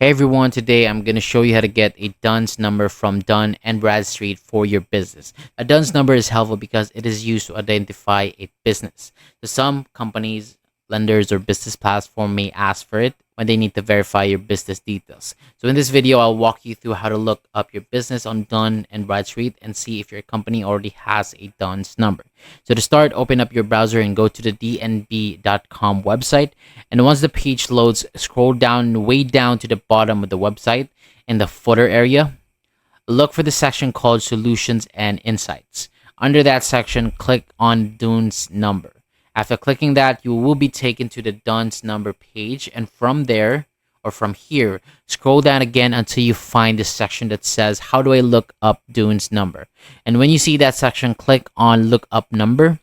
Hey everyone, today I'm going to show you how to get a DUNS number from Dun and Bradstreet for your business. A DUNS number is helpful because it is used to identify a business. So some companies, lenders, or business platform may ask for it when they need to verify your business details. So in this video, I'll walk you through how to look up your business on Dun and Bradstreet and see if your company already has a DUNS number. So to start, open up your browser and go to the dnb.com website. And once the page loads, scroll down way down to the bottom of the website in the footer area. Look for the section called Solutions and Insights. Under that section, click on DUNS number. After clicking that, you will be taken to the DUNS number page, and from there, or from here, scroll down again until you find the section that says, how do I look up DUNS number? And when you see that section, click on Look Up Number.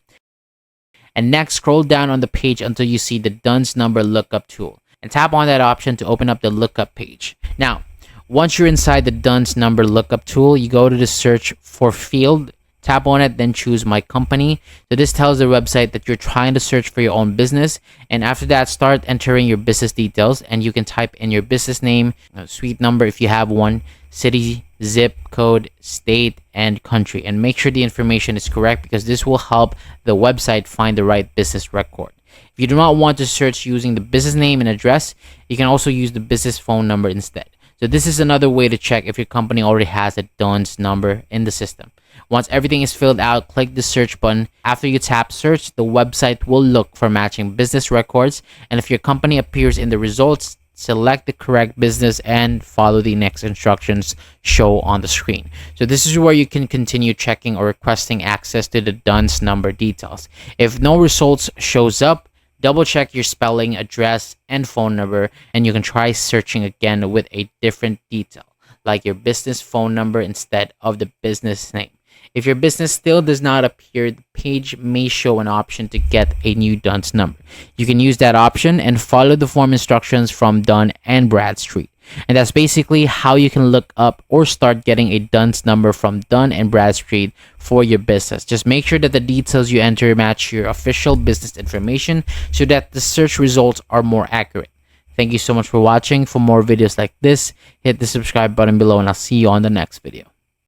And next, scroll down on the page until you see the DUNS number lookup tool, and tap on that option to open up the lookup page. Now, once you're inside the DUNS number lookup tool, you go to the search for field, tap on it, then choose My Company. So this tells the website that you're trying to search for your own business. And after that, start entering your business details, and you can type in your business name, suite number if you have one, city, zip code, state, and country. And make sure the information is correct because this will help the website find the right business record. If you do not want to search using the business name and address, you can also use the business phone number instead. So this is another way to check if your company already has a DUNS number in the system. Once everything is filled out, click the search button. After you tap search, the website will look for matching business records. And if your company appears in the results, select the correct business and follow the next instructions shown on the screen. So this is where you can continue checking or requesting access to the DUNS number details. If no results shows up, double check your spelling, address, and phone number, and you can try searching again with a different detail, like your business phone number instead of the business name. If your business still does not appear, the page may show an option to get a new DUNS number. You can use that option and follow the form instructions from Dun and Bradstreet. And that's basically how you can look up or start getting a DUNS number from Dun and Bradstreet for your business. Just make sure that the details you enter match your official business information so that the search results are more accurate. Thank you so much for watching. For more videos like this, hit the subscribe button below, and I'll see you on the next video.